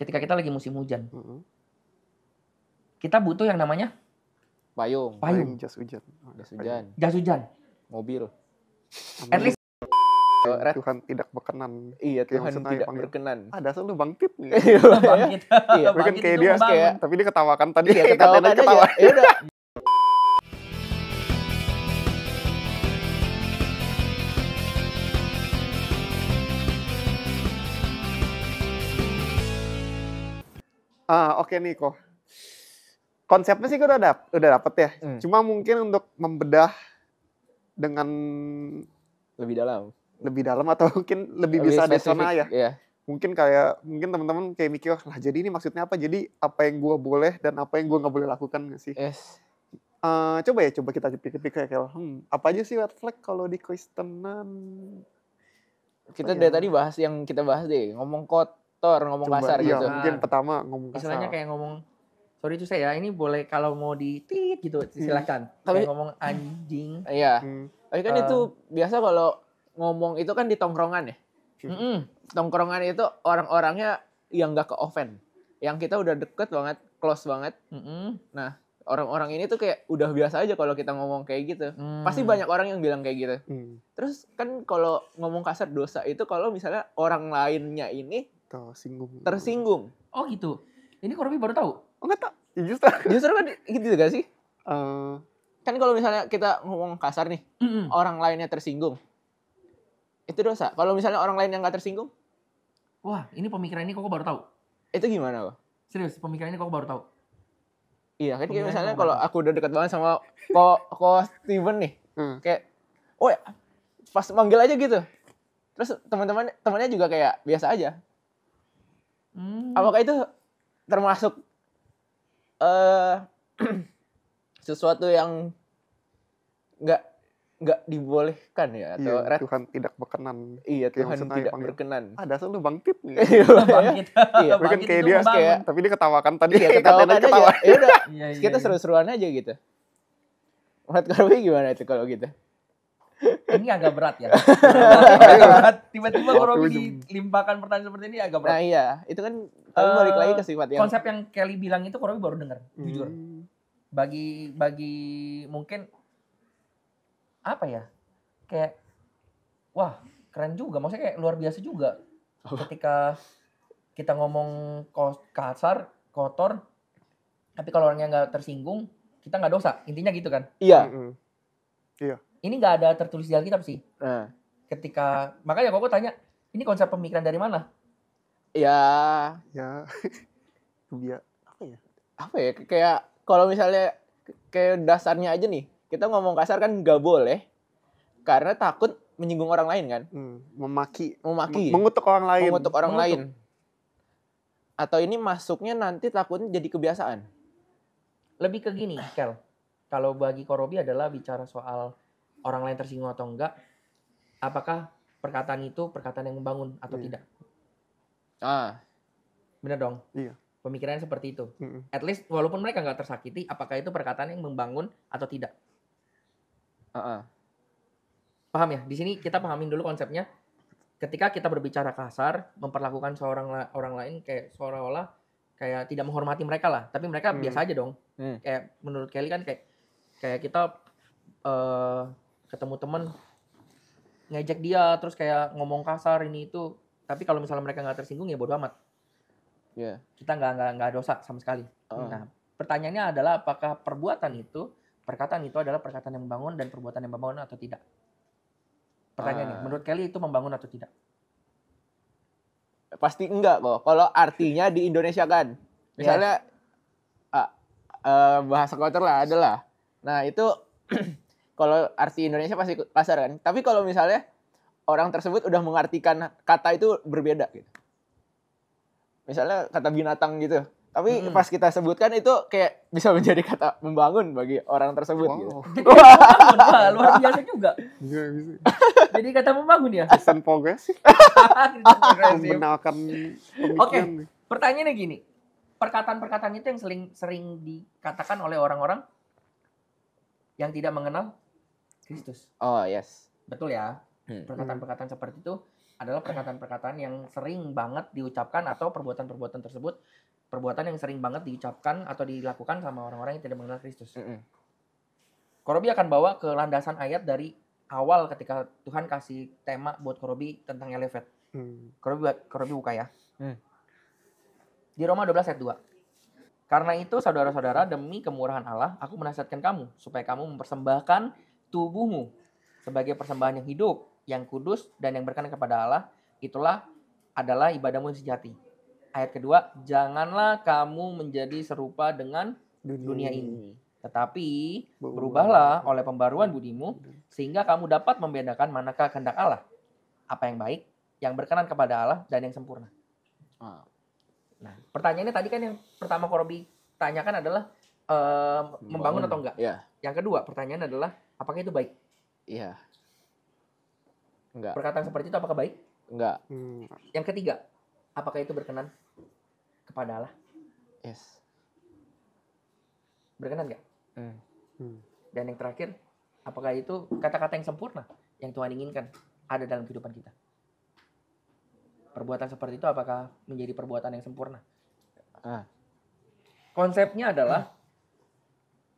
ketika kita lagi musim hujan. Kita butuh yang namanya Payung. Jas hujan. jas hujan. Mobil. At least Tuhan tidak berkenan. Iya, Kayak Tuhan maksudnya tidak dipanggil. berkenan. Ada asal lu bangkit nih. bangkit. Iya, Tapi kan Bangkit kayak itu dia membangun. kayak- tapi dia ketawakan tadi. Iya, Katanya ketawakan dia aja. ketawa. Ya udah. Oke nih kok. Konsepnya sih gue udah dapet ya. Cuma mungkin untuk membedah dengan Lebih dalam. atau mungkin lebih bisa spesifik, desona ya. Iya. Mungkin teman-teman kayak mikir lah jadi ini maksudnya apa? Jadi apa yang gue boleh dan apa yang gue nggak boleh lakukan nggak sih? Yes. Coba kita pikir-pikir kayak apa aja sih red flag kalau di Kristenan? Kita Oh, dari iya. tadi bahas yang kita bahas deh, ngomong kotor, ngomong kasar iya, gitu. mungkin pertama ngomong kasar. Istilahnya kayak ngomong, sorry itu saya, ini boleh kalau mau di-tit gitu, silakan. Tapi- Kayak ngomong anjing. Iya. Tapi kan Eh. itu biasa kalau ngomong itu kan di tongkrongan ya. Tongkrongan itu orang-orangnya yang gak ke offend. Yang kita udah deket banget, close banget. Nah, orang-orang ini tuh kayak udah biasa aja kalau kita ngomong kayak gitu. Pasti banyak orang yang bilang kayak gitu. Terus kan kalau ngomong kasar dosa itu kalau misalnya orang lainnya ini tersinggung. Oh gitu. Ini Korbi baru tahu. Oh nggak tak? Ya, Justru kan gitu gak sih? Eh, Kan kalau misalnya kita ngomong kasar nih, orang lainnya tersinggung. Itu dosa. Kalau misalnya orang lain yang gak tersinggung, Wah, ini pemikiran ini kok baru tahu. itu gimana, Bang? Serius, pemikiran ini kok baru tahu. Iya kan kayak Pemikiran misalnya yang kalau mana? aku udah dekat banget sama ko Steven nih. Kayak oh ya, pas manggil aja gitu. Terus temannya juga kayak biasa aja. Apakah itu termasuk sesuatu yang nggak dibolehkan ya atau iya, Tuhan tidak berkenan. Iya, Kayak Tuhan maksudnya tidak dipanggil. berkenan. Ada asal lu bangkit nih. Bangkit. Iya, Tapi kan Bangkit kayak itu dia membangun. tapi dia ketawakan tadi. Iya, Katanya ketawakan dia aja. ketawa. Ya udah, Iya, kita iya. seru-seruan aja gitu. Menurut Korbi gimana itu kalau gitu? Ini agak berat ya. Agak berat. Tiba-tiba Korbi Waktu dilimpahkan pertanyaan seperti ini agak berat. Nah iya, itu kan tapi balik lagi ke sifat yang Konsep yang Kelly bilang itu Korbi baru dengar, jujur. Bagi mungkin apa ya? Kayak wah, keren juga. Maksudnya kayak luar biasa juga. Ketika kita ngomong kasar, kotor, tapi kalau orangnya nggak tersinggung, kita nggak dosa. Intinya gitu kan? iya. Ini nggak ada tertulis di Alkitab sih. Nah, Ketika makanya kok tanya, ini konsep pemikiran dari mana? ya Ya. Dia apa ya? apa ya kayak kalau misalnya kayak dasarnya aja nih kita ngomong kasar kan nggak boleh karena takut menyinggung orang lain kan Memaki. memaki Mengutuk orang lain. mengutuk orang Mengutuk. lain atau ini masuknya nanti takutnya jadi kebiasaan. Lebih ke gini, Kel. Kalau bagi Korobi adalah bicara soal orang lain tersinggung atau enggak, apakah perkataan itu perkataan yang membangun atau Iya. tidak? Bener dong? Iya. Pemikirannya seperti itu. At least walaupun mereka nggak tersakiti, apakah itu perkataan yang membangun atau tidak? Paham ya? Di sini kita pahamin dulu konsepnya. Ketika kita berbicara kasar, memperlakukan orang lain kayak seolah-olah kayak tidak menghormati mereka lah. Tapi mereka biasa aja dong. Kayak menurut Kelly kan kayak kita ketemu temen ngejek dia terus kayak ngomong kasar ini itu. Tapi kalau misalnya mereka nggak tersinggung ya bodo amat. Iya. Kita nggak dosa sama sekali. Nah, pertanyaannya adalah apakah perkataan itu adalah perkataan yang membangun dan perbuatan yang membangun atau tidak? Pertanyaannya, menurut Kelly itu membangun atau tidak? Pasti enggak kok kalau artinya di Indonesia kan misalnya bahasa kotor lah adalah nah itu kalau arti Indonesia pasti kasar kan tapi kalau misalnya orang tersebut udah mengartikan kata itu berbeda gitu misalnya kata binatang gitu tapi pas kita sebutkan itu kayak bisa menjadi kata membangun bagi orang tersebut gitu. Jadi membangun, wah, luar biasa juga. Bisa. Jadi kata membangun ya. Kristen progresif. Progresif. Membenarkan Oke, pemikiran nih. pertanyaannya gini. Perkataan-perkataan itu yang sering dikatakan oleh orang-orang yang tidak mengenal Kristus. Oh yes. Betul ya? Perkataan-perkataan seperti itu adalah perkataan-perkataan yang sering banget diucapkan atau perbuatan-perbuatan tersebut perbuatan yang sering banget diucapkan atau dilakukan sama orang-orang yang tidak mengenal Kristus. Korobi akan bawa ke landasan ayat dari awal ketika Tuhan kasih tema buat Korobi tentang Elevate. Korobi buka ya. Di Roma 12 ayat 2. Karena itu saudara-saudara, demi kemurahan Allah, aku menasihatkan kamu supaya kamu mempersembahkan tubuhmu sebagai persembahan yang hidup, yang kudus, dan yang berkenan kepada Allah. Itulah adalah ibadahmu yang sejati. Ayat kedua, janganlah kamu menjadi serupa dengan dunia ini. Tetapi berubahlah oleh pembaruan budimu, sehingga kamu dapat membedakan manakah kehendak Allah, apa yang baik, yang berkenan kepada Allah, dan yang sempurna. Nah, pertanyaannya tadi kan yang pertama Korobi tanyakan adalah membangun atau enggak. Yeah. Yang kedua pertanyaan adalah apakah itu baik? Iya. Enggak. Perkataan seperti itu apakah baik? Enggak. Yang ketiga, apakah itu berkenan kepada Allah? Yes. Berkenan enggak? Dan yang terakhir, apakah itu kata-kata yang sempurna yang Tuhan inginkan ada dalam kehidupan kita? Perbuatan seperti itu apakah menjadi perbuatan yang sempurna? Konsepnya adalah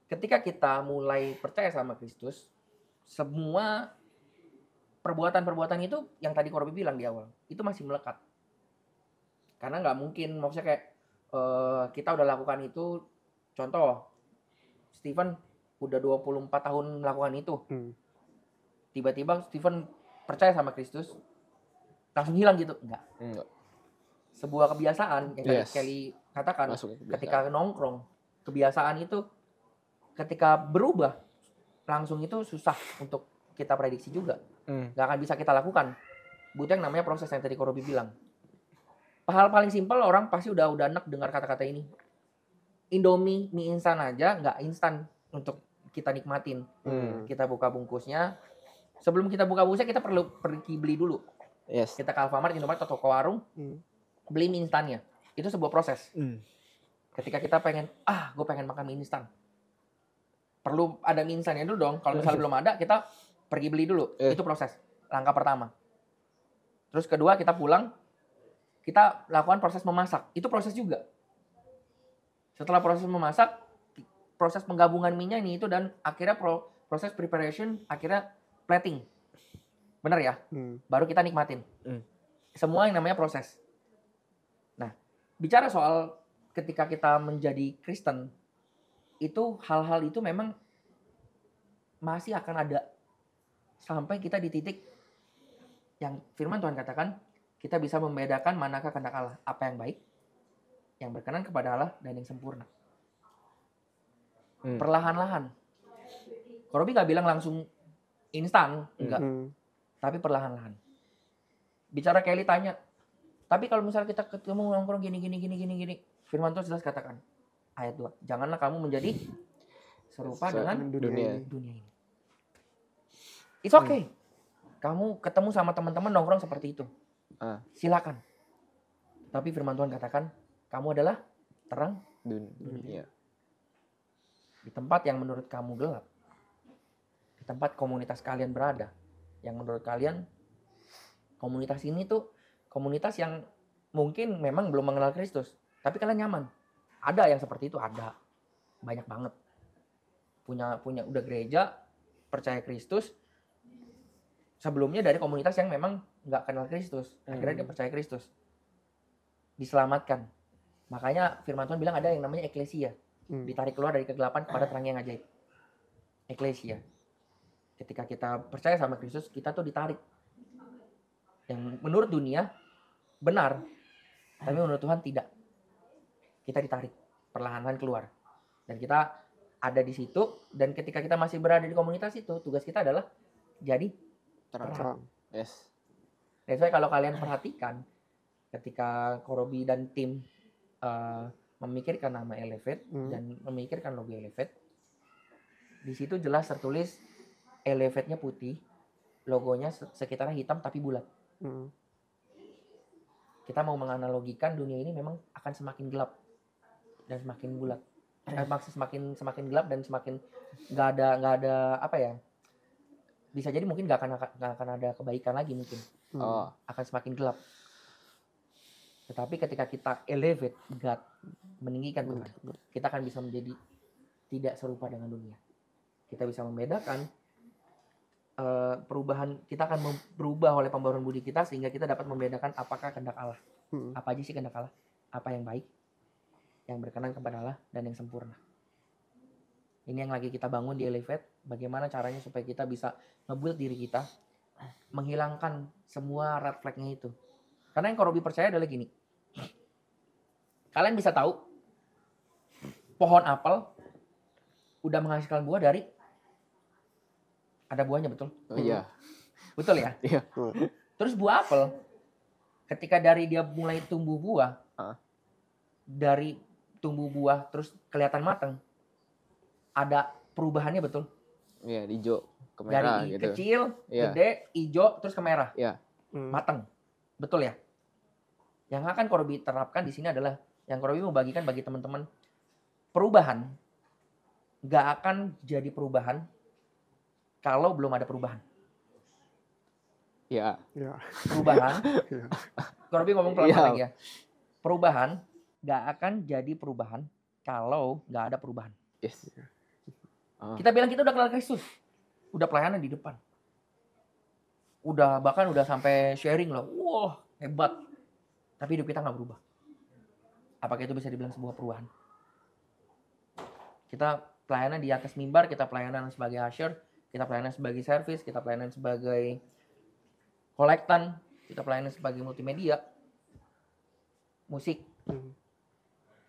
ketika kita mulai percaya sama Kristus, semua perbuatan-perbuatan itu yang tadi Korobi bilang di awal, itu masih melekat. Karena nggak mungkin, maksudnya kayak kita udah lakukan itu, contoh, Stephen udah 24 tahun melakukan itu. Tiba-tiba Stephen percaya sama Kristus, langsung hilang gitu. Enggak. Sebuah kebiasaan yang tadi Kelly katakan, ketika nongkrong, kebiasaan itu ketika berubah, langsung itu susah untuk kita prediksi juga. Nggak akan bisa kita lakukan. Butuh yang namanya proses yang tadi Korobi bilang. Hal paling simpel, orang pasti udah enak dengar kata-kata ini. Indomie, mie instan aja nggak instan untuk kita nikmatin. Kita buka bungkusnya. Sebelum kita buka bungkusnya, kita perlu pergi beli dulu. Yes. Kita ke Alfamart, Indomaret, atau toko warung, beli mie instannya. Itu sebuah proses. Ketika kita pengen, gue pengen makan mie instan. Perlu ada mie instannya dulu dong. Kalau misalnya belum ada, kita pergi beli dulu. Itu proses. Langkah pertama. Terus kedua, kita pulang, kita lakukan proses memasak. Itu proses juga. Setelah proses memasak, proses penggabungan minyak ini itu, dan akhirnya proses preparation, akhirnya plating. Benar ya? Baru kita nikmatin. Semua yang namanya proses. Nah, bicara soal ketika kita menjadi Kristen, itu hal-hal itu memang masih akan ada sampai kita di titik yang firman Tuhan katakan, kita bisa membedakan manakah kehendak Allah, apa yang baik, yang berkenan kepada Allah, dan yang sempurna. Perlahan-lahan. Korobi gak bilang langsung instan, enggak. Tapi perlahan-lahan. Bicara Kelly tanya, tapi kalau misalnya kita ketemu nongkrong gini. Firman Tuhan jelas katakan, ayat 2, janganlah kamu menjadi serupa dengan dunia ini. It's okay. Kamu ketemu sama teman-teman nongkrong seperti itu. Silakan. Tapi firman Tuhan katakan, kamu adalah terang dunia. Di tempat yang menurut kamu gelap, di tempat komunitas kalian berada, yang menurut kalian komunitas ini tuh komunitas yang mungkin memang belum mengenal Kristus, tapi kalian nyaman. Ada yang seperti itu, ada banyak banget. Punya udah gereja, percaya Kristus, sebelumnya dari komunitas yang memang nggak kenal Kristus, akhirnya dia percaya Kristus, diselamatkan. Makanya firman Tuhan bilang ada yang namanya eklesia, ditarik keluar dari kegelapan kepada terang yang ajaib. Eklesia. Ketika kita percaya sama Kristus, kita tuh ditarik. Yang menurut dunia benar, tapi menurut Tuhan tidak. Kita ditarik perlahan-lahan keluar. Dan kita ada di situ, dan ketika kita masih berada di komunitas itu, tugas kita adalah jadi terang. Yes. That's why kalau kalian perhatikan, ketika Korobi dan tim memikirkan nama Elevate dan memikirkan logo Elevate, di situ jelas tertulis Elevate-nya putih, logonya sekitarnya hitam tapi bulat. Kita mau menganalogikan dunia ini memang akan semakin gelap dan semakin bulat. Semakin gelap dan semakin nggak ada apa ya? Bisa jadi mungkin nggak akan ada kebaikan lagi mungkin. akan semakin gelap. Tetapi ketika kita elevate God, meninggikan Tuhan, kita akan bisa menjadi tidak serupa dengan dunia. Kita bisa membedakan perubahan, kita akan berubah oleh pembaruan budi kita sehingga kita dapat membedakan apakah kehendak Allah. Apa aja sih kehendak Allah? Apa yang baik, yang berkenan kepada Allah, dan yang sempurna. Ini yang lagi kita bangun di Elevate. Bagaimana caranya supaya kita bisa nge-build diri kita, menghilangkan semua red flag-nya itu. Karena yang Korobi percaya adalah gini. Kalian bisa tahu pohon apel udah menghasilkan buah dari ada buahnya, betul? Oh iya. Betul ya? Iya. Terus buah apel ketika dari dia mulai tumbuh buah, dari tumbuh buah terus kelihatan matang, ada perubahannya, betul? Iya, hijau ke merah dari gitu. Kecil, gede, hijau, terus ke merah. Iya. Matang. Betul ya? Yang akan Korobi terapkan di sini adalah, yang Korobi mau bagikan bagi teman-teman, perubahan gak akan jadi perubahan kalau belum ada perubahan. Iya. Perubahan, Korobi ngomong pelan-pelan lagi ya. Perubahan gak akan jadi perubahan kalau gak ada perubahan. Yes. Kita bilang kita udah kenal Kristus, udah pelayanan di depan, bahkan udah sampai sharing loh, wah hebat, tapi hidup kita nggak berubah. Apakah itu bisa dibilang sebuah perubahan? Kita pelayanan di atas mimbar, kita pelayanan sebagai usher, kita pelayanan sebagai service, kita pelayanan sebagai kolektan, kita pelayanan sebagai multimedia, musik,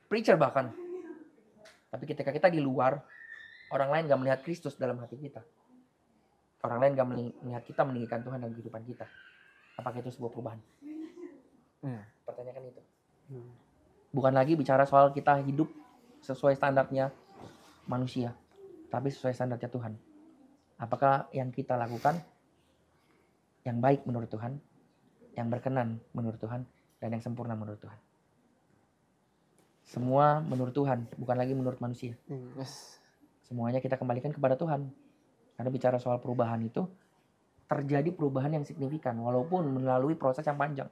preacher bahkan. Tapi ketika kita di luar, orang lain gak melihat Kristus dalam hati kita. Orang lain gak melihat kita meninggikan Tuhan dalam kehidupan kita. Apakah itu sebuah perubahan? Pertanyakan itu. Bukan lagi bicara soal kita hidup sesuai standarnya manusia, tapi sesuai standarnya Tuhan. Apakah yang kita lakukan yang baik menurut Tuhan, yang berkenan menurut Tuhan, dan yang sempurna menurut Tuhan? Semua menurut Tuhan, bukan lagi menurut manusia. Semuanya kita kembalikan kepada Tuhan. Karena bicara soal perubahan itu, terjadi perubahan yang signifikan, walaupun melalui proses yang panjang.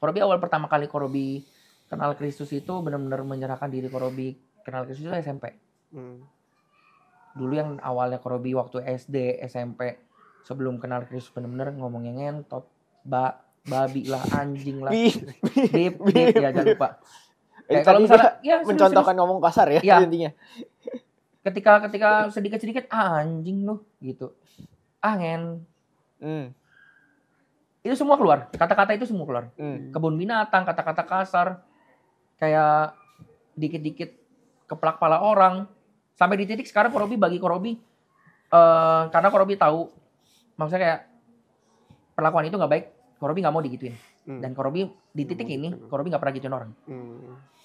Korobi awal pertama kali Korobi kenal Kristus itu benar-benar menyerahkan diri Korobi kenal Kristus itu SMP. Dulu yang awalnya Korobi waktu SD, SMP, sebelum kenal Kristus benar-benar ngomongnya ngentot, babi lah, anjing lah, dip ya jangan lupa. Kayak kalau misalnya mencontohkan ngomong kasar ya intinya. Ketika sedikit-sedikit anjing lu gitu. Ngen. Itu semua keluar, kata-kata itu semua keluar. Kebun binatang, kata-kata kasar, kayak dikit-dikit keplak kepala orang. Sampai di titik sekarang Korobi karena Korobi tahu, maksudnya kayak perlakuan itu nggak baik, Korobi nggak mau digituin. Dan Korobi di titik ini, Korobi nggak pernah gituin orang.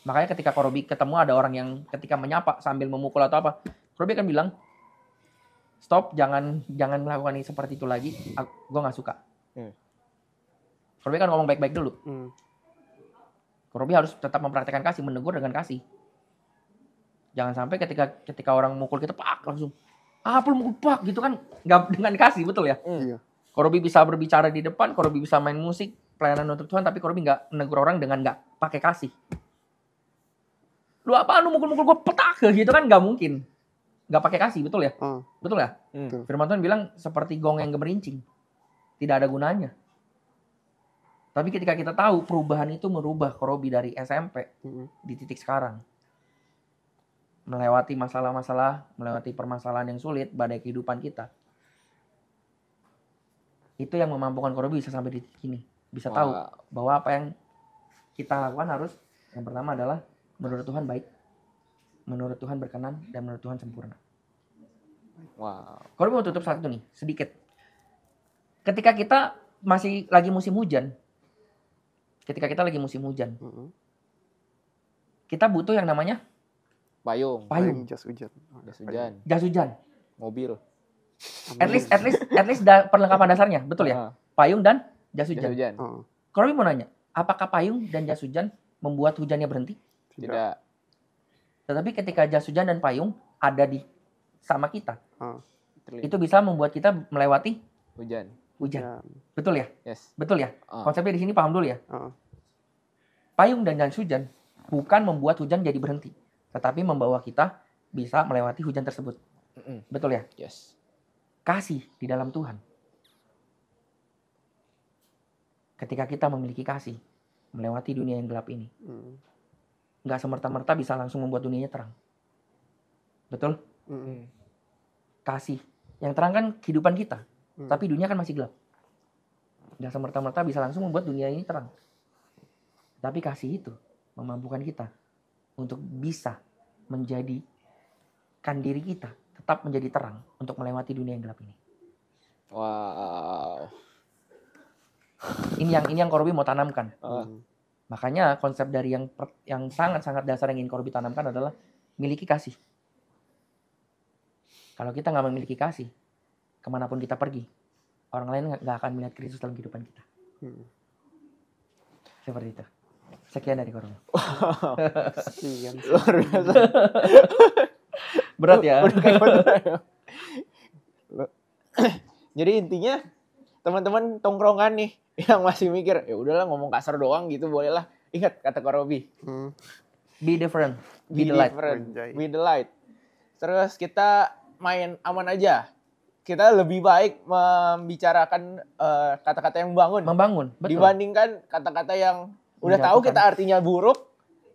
Makanya ketika Korobi ketemu ada orang yang ketika menyapa sambil memukul atau apa, Korobi akan bilang, stop, jangan melakukan ini seperti itu lagi, gue nggak suka. Korobi kan ngomong baik-baik dulu. Korobi harus tetap mempraktekkan kasih, menegur dengan kasih. Jangan sampai ketika orang mukul kita, pak, langsung, lu mukul pak, gitu kan, nggak dengan kasih, betul ya? Korobi bisa berbicara di depan, Korobi bisa main musik, pelayanan untuk Tuhan, tapi Korobi nggak menegur orang dengan nggak pakai kasih. Lu mukul-mukul gue petak, gitu kan nggak mungkin. Nggak pakai kasih, betul ya? Betul ya? Firman Tuhan bilang seperti gong yang gemerincing, tidak ada gunanya. Tapi ketika kita tahu perubahan itu merubah Korobi dari SMP di titik sekarang. Melewati masalah-masalah, melewati permasalahan yang sulit, badai kehidupan kita. Itu yang memampukan Korobi bisa sampai di titik ini. Bisa tahu bahwa apa yang kita lakukan harus, yang pertama adalah menurut Tuhan baik, menurut Tuhan berkenan, dan menurut Tuhan sempurna. Korobi mau tutup satu nih, sedikit. Ketika kita masih lagi musim hujan, kita butuh yang namanya payung. Jas hujan. Mobil. At least perlengkapan dasarnya, betul ya? Payung dan jas hujan. Korobi mau nanya, apakah payung dan jas hujan membuat hujannya berhenti? Tidak. Tetapi ketika jas hujan dan payung ada sama kita, itu bisa membuat kita melewati hujan. Betul ya? Yes. Betul ya? Konsepnya di sini paham dulu ya. Payung dan jas hujan bukan membuat hujan jadi berhenti, tetapi membawa kita bisa melewati hujan tersebut. Betul ya? Yes. Kasih di dalam Tuhan. Ketika kita memiliki kasih, melewati dunia yang gelap ini, nggak semerta-merta bisa langsung membuat dunianya terang. Betul? Kasih. Yang terang kan kehidupan kita, tapi dunia kan masih gelap. Nggak semerta-merta bisa langsung membuat dunia ini terang. Tapi kasih itu memampukan kita untuk bisa menjadikan diri kita tetap menjadi terang untuk melewati dunia yang gelap ini. Wow. Ini yang Korobi mau tanamkan. Makanya konsep dari yang sangat-sangat dasar yang ingin Korobi tanamkan adalah miliki kasih. Kalau kita nggak memiliki kasih, kemanapun kita pergi, orang lain nggak akan melihat Kristus dalam kehidupan kita. Seperti itu. Sekian dari Korobi. Luar biasa. Berat ya. Jadi intinya teman-teman tongkrongan nih yang masih mikir ya udahlah ngomong kasar doang gitu bolehlah. Ingat kata Korobi. Be different, be the light. Be the light. Terus kita main aman aja. Kita lebih baik membicarakan kata-kata yang membangun. Betul. Dibandingkan kata-kata yang udah tahu kita artinya buruk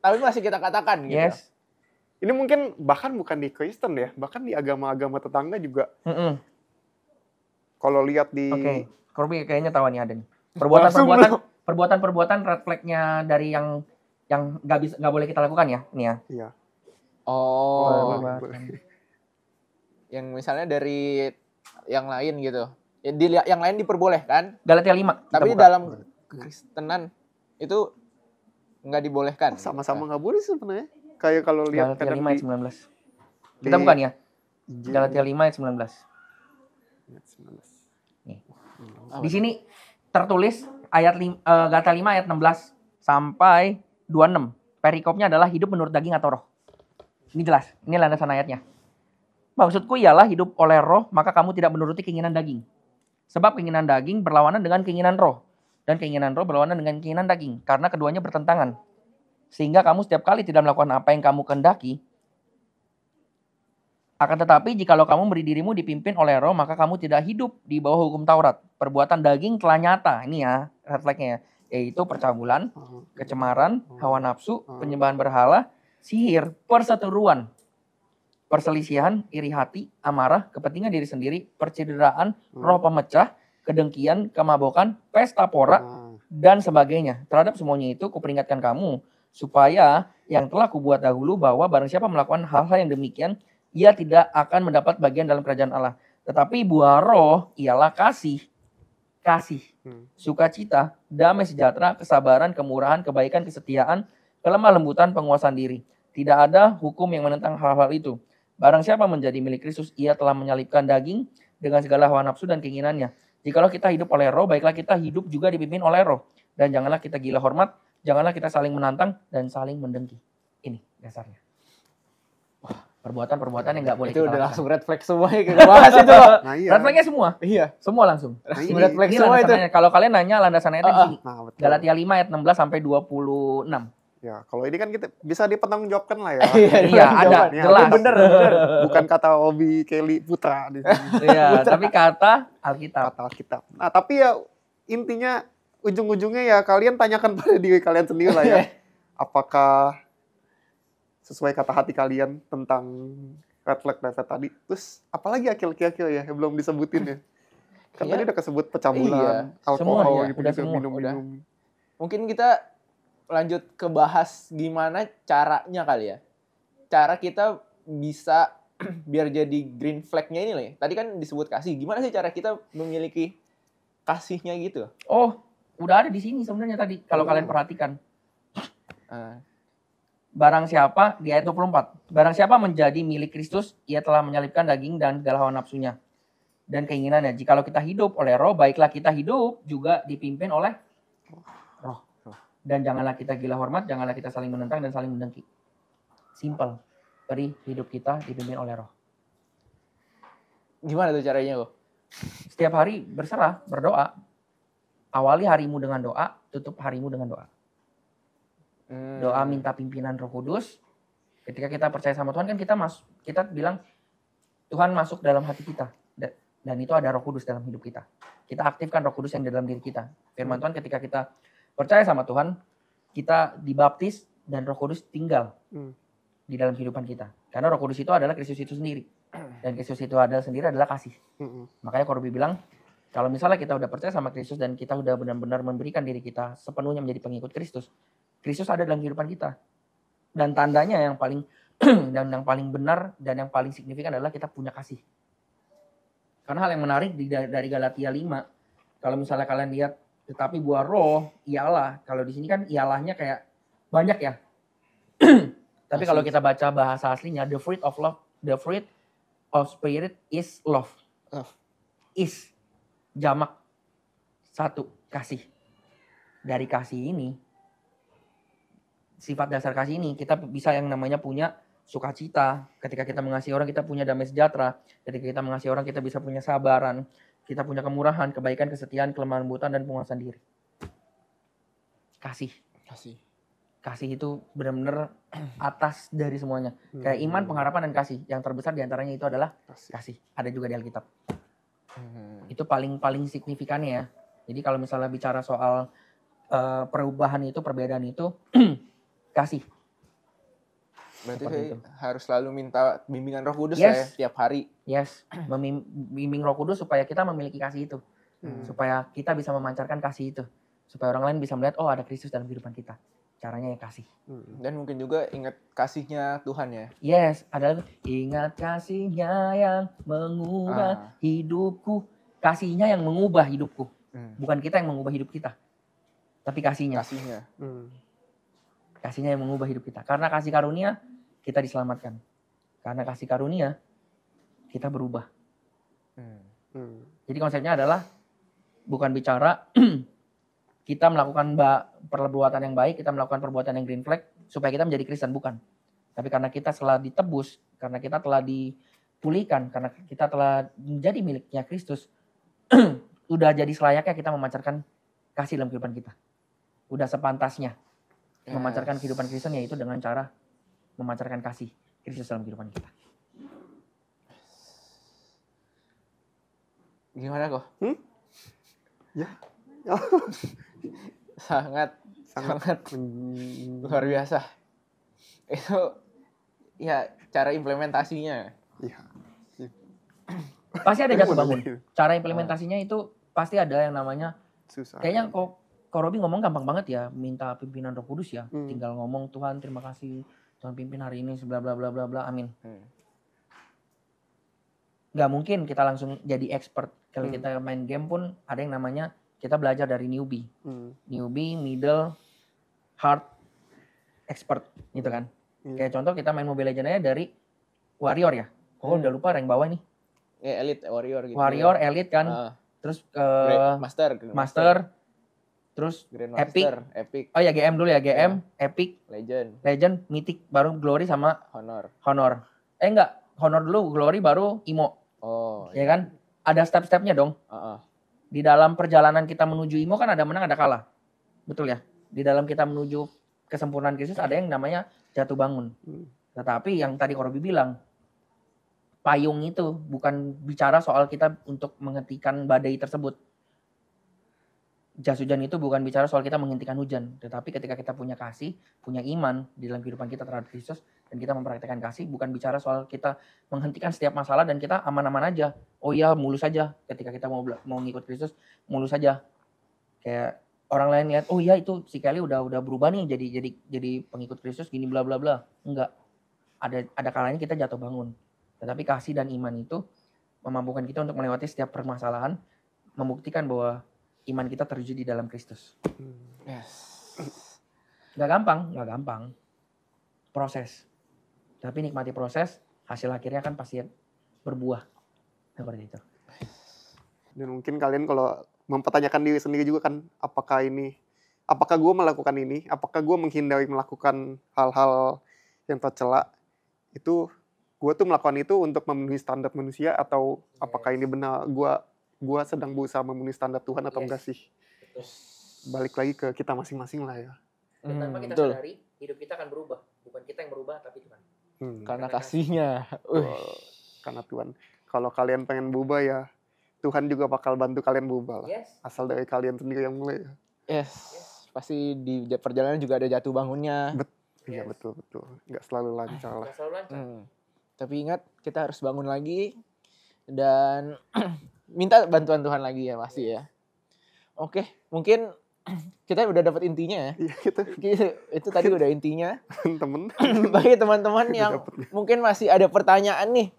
tapi masih kita katakan gitu. Yes. Ini mungkin bahkan bukan di Kristen ya, bahkan di agama-agama tetangga juga. Kalau lihat di Korobi kayaknya tahu nih ada nih. Perbuatan-perbuatan red flag-nya dari yang nggak boleh kita lakukan ya, nih ya. Iya. Yang misalnya dari yang lain gitu. Yang lain diperbolehkan. Galatia 5. Tapi dalam kekristenan itu nggak dibolehkan. Sama-sama nggak boleh sebenarnya. Kayak kalau lihat Galatia 5 ayat 19. Kita bukan ya? Galatia 5 ayat 19. Nih. Di sini tertulis Galatia 5 ayat 16 sampai 26. Perikopnya adalah hidup menurut daging atau roh. Ini jelas, ini landasan ayatnya. Maksudku ialah hidup oleh roh, maka kamu tidak menuruti keinginan daging. Sebab keinginan daging berlawanan dengan keinginan roh. Dan keinginan roh berlawanan dengan keinginan daging. Karena keduanya bertentangan. Sehingga kamu setiap kali tidak melakukan apa yang kamu kehendaki. Akan tetapi jikalau kamu beri dirimu dipimpin oleh roh, maka kamu tidak hidup di bawah hukum Taurat. Perbuatan daging telah nyata. Ini ya, red flag-nya. Yaitu percabulan, kecemaran, hawa nafsu, penyembahan berhala, sihir, perseteruan, perselisihan, iri hati, amarah, kepentingan diri sendiri, percederaan, roh pemecah, kedengkian, kemabukan, pesta pora, dan sebagainya. Terhadap semuanya itu kuperingatkan kamu, supaya yang telah kubuat dahulu bahwa barang siapa melakukan hal-hal yang demikian, ia tidak akan mendapat bagian dalam kerajaan Allah. Tetapi buah roh ialah kasih, sukacita, damai sejahtera, kesabaran, kemurahan, kebaikan, kesetiaan, kelemah lembutan, penguasaan diri. Tidak ada hukum yang menentang hal-hal itu. Barang siapa menjadi milik Kristus, ia telah menyalibkan daging dengan segala hawa nafsu dan keinginannya. Jikalau kita hidup oleh roh, baiklah kita hidup juga dipimpin oleh roh. Dan janganlah kita gila hormat, janganlah kita saling menantang dan saling mendengki. Ini dasarnya. Perbuatan-perbuatan yang nggak boleh itu kita udah lakukan. langsung red flag semua ya kita bahas itu. Nah, iya. Red flagnya semua? Iya. Semua langsung. Langsung red flag Ini semua itu. landasannya. Kalau kalian nanya landasan ayatnya di sini. Galatia 5 ayat 16 sampai 26. Ya, kalau ini kan kita bisa dipertanggungjawabkan lah ya. Iya, ada. Jelas. Bener. Bukan kata Obi Kelly Putra di sini. Iya, tapi kata Alkitab. Kata Alkitab. Nah, tapi ya intinya ujung-ujungnya ya kalian tanyakan pada diri kalian sendiri lah ya. Apakah sesuai kata hati kalian tentang red flag tadi. Terus apalagi akil-akil ya yang belum disebutin ya. Kan tadi udah kesebut pecabulan, alkohol semua, gitu, minum. Mungkin kita lanjut ke bahas gimana caranya kali ya. Cara kita bisa biar jadi green flag-nya ini loh ya. Tadi kan disebut kasih. Gimana sih cara kita memiliki kasihnya gitu? Oh, udah ada di sini sebenarnya tadi. Kalau kalian perhatikan. Barang siapa, di ayat 24. Barang siapa menjadi milik Kristus, ia telah menyalibkan daging dan segala hawa nafsunya. Dan keinginannya. Jikalau kita hidup oleh roh, baiklah kita hidup juga dipimpin oleh roh. Dan janganlah kita gila hormat, janganlah kita saling menentang dan saling mendengki. Simple. Beri hidup kita dipimpin oleh roh. Gimana tuh caranya kok? Setiap hari berserah, berdoa. Awali harimu dengan doa, tutup harimu dengan doa. Doa minta pimpinan Roh Kudus. Ketika kita percaya sama Tuhan kan kita bilang Tuhan masuk dalam hati kita. Dan itu ada Roh Kudus dalam hidup kita. Kita aktifkan Roh Kudus yang di dalam diri kita. Firman Tuhan ketika kita percaya sama Tuhan, kita dibaptis dan Roh Kudus tinggal di dalam kehidupan kita. Karena Roh Kudus itu adalah Kristus itu sendiri. Dan Kristus itu adalah kasih. Makanya Korbi bilang, kalau misalnya kita udah percaya sama Kristus dan kita udah benar-benar memberikan diri kita sepenuhnya menjadi pengikut Kristus, Kristus ada dalam kehidupan kita. Dan tandanya yang paling dan yang paling benar dan yang paling signifikan adalah kita punya kasih. Karena hal yang menarik dari Galatia 5, kalau misalnya kalian lihat, tetapi buah roh ialah, kalau di sini kan ialahnya kayak banyak ya. Tapi kalau kita baca bahasa aslinya, the fruit of love, the fruit of spirit is love. Is jamak satu, kasih. Dari kasih ini, sifat dasar kasih ini, kita bisa yang namanya punya sukacita. Ketika kita mengasihi orang, kita punya damai sejahtera. Ketika kita mengasihi orang, kita bisa punya sabaran. Kita punya kemurahan, kebaikan, kesetiaan, kelemahan lembutan, dan penguasaan diri. Kasih. Kasih itu benar-benar atas dari semuanya. Kayak iman, pengharapan, dan kasih. Yang terbesar diantaranya itu adalah kasih. Ada juga di Alkitab. Itu paling signifikannya ya. Jadi kalau misalnya bicara soal perubahan itu, perbedaan itu, kasih. Berarti saya harus selalu minta bimbingan Roh Kudus ya tiap hari. Yes, bimbing Roh Kudus supaya kita memiliki kasih itu. Supaya kita bisa memancarkan kasih itu. Supaya orang lain bisa melihat, oh ada Kristus dalam kehidupan kita. Caranya ya kasih. Dan mungkin juga ingat kasihnya Tuhan ya. Yes, adalah ingat kasihnya yang mengubah hidupku. Kasihnya yang mengubah hidupku. Bukan kita yang mengubah hidup kita. Tapi kasihnya. Kasihnya yang mengubah hidup kita. Karena kasih karunia, kita diselamatkan. Karena kasih karunia, kita berubah. Jadi konsepnya adalah bukan bicara kita melakukan perbuatan yang baik, kita melakukan perbuatan yang green flag, supaya kita menjadi Kristen, bukan. Tapi karena kita telah ditebus, karena kita telah dipulihkan, karena kita telah menjadi miliknya Kristus, udah jadi selayaknya kita memancarkan kasih dalam kehidupan kita. Udah sepantasnya memancarkan kehidupan Kristen, yaitu dengan cara memancarkan kasih Kristus dalam kehidupan kita. Gimana kok? Ya. sangat luar biasa. Itu ya cara implementasinya. Iya. Pasti ada jatuh bangun. Cara implementasinya itu pasti ada yang namanya susah. Kayaknya kok Robi ngomong gampang banget ya, minta pimpinan Roh Kudus ya. Tinggal ngomong, Tuhan terima kasih, Tuhan pimpin hari ini, bla bla bla bla bla, amin. Gak mungkin kita langsung jadi expert. Kalau kita main game pun ada yang namanya kita belajar dari newbie. Newbie, middle, hard, expert gitu kan. Kayak contoh kita main Mobile Legends aja dari warrior ya. Oh udah lupa rank bawah nih. Ya elite, warrior gitu. Warrior, elite kan. Terus master. Terus epic. Oh ya GM dulu ya, GM, epic, legend, mythic, baru glory sama honor. Enggak, honor dulu, glory baru imo. Oh. Ya kan? Ada step-stepnya dong. Di dalam perjalanan kita menuju imo kan ada menang ada kalah. Betul ya? Di dalam kita menuju kesempurnaan Kristus ada yang namanya jatuh bangun. Tetapi yang tadi Korobi bilang, payung itu bukan bicara soal kita untuk menghentikan badai tersebut. Jas hujan itu bukan bicara soal kita menghentikan hujan. Tetapi ketika kita punya kasih, punya iman di dalam kehidupan kita terhadap Kristus, dan kita mempraktikkan kasih, bukan bicara soal kita menghentikan setiap masalah dan kita aman-aman aja. Oh iya, mulus aja. Ketika kita mau ngikut Kristus, mulus aja. Kayak orang lain lihat, oh iya itu si Kelly udah berubah nih jadi pengikut Kristus gini bla bla bla. Enggak. Ada kalanya kita jatuh bangun. Tetapi kasih dan iman itu memampukan kita untuk melewati setiap permasalahan, membuktikan bahwa iman kita terwujud di dalam Kristus. Gak gampang. Proses. Tapi nikmati proses, hasil akhirnya kan pasti berbuah. Seperti itu. Dan mungkin kalian kalau mempertanyakan diri sendiri juga kan, apakah gue melakukan ini? Apakah gue menghindari melakukan hal-hal yang tercela? Itu gue tuh melakukan itu untuk memenuhi standar manusia, atau apakah ini benar gue gua sedang berusaha memenuhi standar Tuhan atau enggak sih. Betul. Balik lagi ke kita masing-masing lah ya. Dan tanpa kita sadari, hidup kita akan berubah. Bukan kita yang berubah, tapi Tuhan. Karena kasihnya. Karena Tuhan. Kalau kalian pengen berubah ya, Tuhan juga bakal bantu kalian berubah lah. Yes. Asal dari kalian sendiri yang mulai. Yes. Pasti di perjalanan juga ada jatuh bangunnya. Iya betul. Nggak selalu lancar lah. Nggak selalu lancar. Tapi ingat, kita harus bangun lagi dan minta bantuan Tuhan lagi ya pasti ya. Oke, mungkin kita udah dapat intinya ya. Iya gitu. Itu tadi udah intinya. Temen. Bagi teman-teman yang mungkin masih ada pertanyaan nih,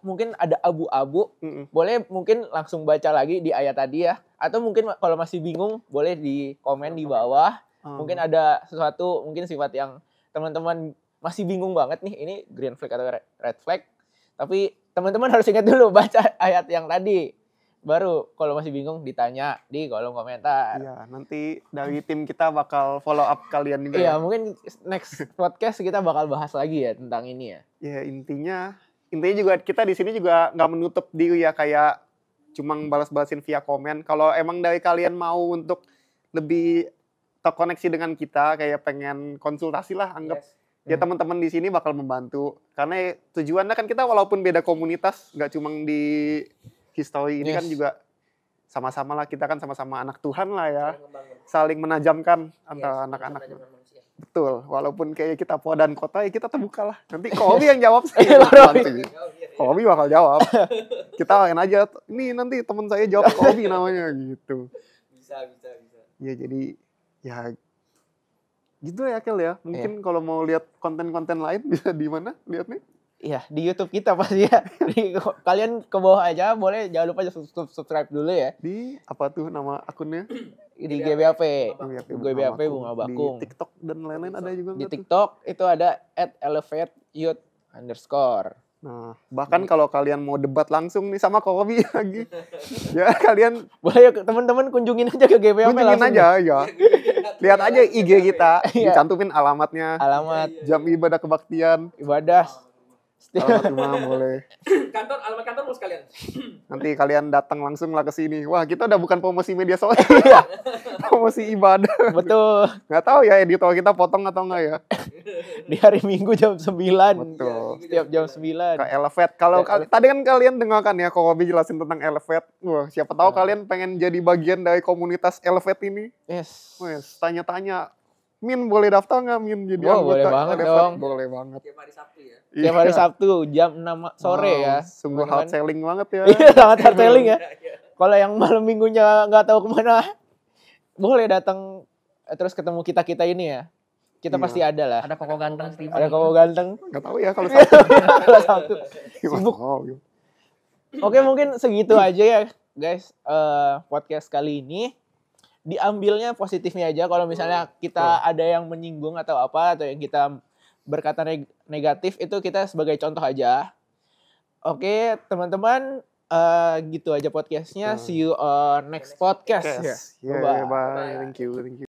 mungkin ada abu-abu, boleh mungkin langsung baca lagi di ayat tadi ya. Atau mungkin kalau masih bingung, boleh di komen di bawah. Mungkin ada sesuatu, mungkin sifat yang teman-teman masih bingung banget nih, ini green flag atau red flag. Tapi teman-teman harus ingat dulu baca ayat yang tadi. Baru kalau masih bingung ditanya di kolom komentar. Iya, nanti dari tim kita bakal follow up kalian juga. Iya, mungkin next podcast kita bakal bahas lagi ya tentang ini ya. Ya intinya juga kita di sini juga nggak menutup diri ya, kayak cuma balas-balasin via komen. Kalau emang dari kalian mau untuk lebih terkoneksi dengan kita, kayak pengen konsultasi lah, anggap ya teman-teman di sini bakal membantu. Karena tujuannya kan kita walaupun beda komunitas, nggak cuma di history ini kan juga sama-sama lah, kita kan sama-sama anak Tuhan lah ya. Saling menajamkan antara anak-anak. Betul, walaupun kayak kita po dan kota ya kita terbuka lah. Nanti Kobi yang jawab saya. Kobi bakal jawab. Kita lain aja. Ini nanti teman saya jawab Kobi namanya gitu. Bisa. Ya jadi ya gitu ya Kel ya. Mungkin kalau mau lihat konten-konten lain bisa di mana lihatnya? Iya, di YouTube kita pasti ya. Kalian ke bawah aja, boleh jangan lupa subscribe dulu ya. Di apa tuh nama akunnya? Di GBAP. GBAP Bunga Bakung. Di TikTok dan lain-lain ada juga. Di TikTok itu ada @elevateyouth_. Nah, bahkan kalau kalian mau debat langsung nih sama Kobi lagi, ya kalian boleh teman-teman kunjungin aja ke GBAP langsung. Kunjungin aja ya. Lihat aja IG kita, dicantumin alamatnya. Alamat jam ibadah kebaktian. Ibadah. Alamat rumah boleh. Alamat kantor mau sekalian. Nanti kalian datang langsung lah ke sini. Wah, kita udah bukan promosi media sosial. Promosi ibadah. Betul. Nggak tahu ya editor kita potong atau enggak ya. Di hari Minggu jam 9. Betul. Setiap jam 9. Ke Elevate. Kalau tadi kan kalian dengarkan ya Kobi jelasin tentang Elevate. Wah, siapa tahu kalian pengen jadi bagian dari komunitas Elevate ini. Yes. Wes, tanya-tanya. Min boleh daftar nggak Min jadi anggota? Boleh banget Elevate? Dong. Boleh banget. Tiap hari Sabtu ya. Tiap hari Sabtu jam 6 sore ya. Sungguh hard selling banget ya. Iya, sangat hard selling ya. Kalau yang malam minggunya nggak tahu kemana, boleh datang terus ketemu kita ini ya. Kita pasti ada lah. Ada koko ganteng Steve. Ada koko ganteng. Nggak tahu ya kalau Sabtu. Kalau Sabtu. Sibuk. Gitu. Oke, mungkin segitu aja ya guys. Podcast kali ini. Diambilnya positifnya aja. Kalau misalnya kita ada yang menyinggung atau apa, atau yang kita berkata negatif, itu kita sebagai contoh aja. Oke, teman-teman, gitu aja podcastnya. See you on next podcast. Bye. Thank you.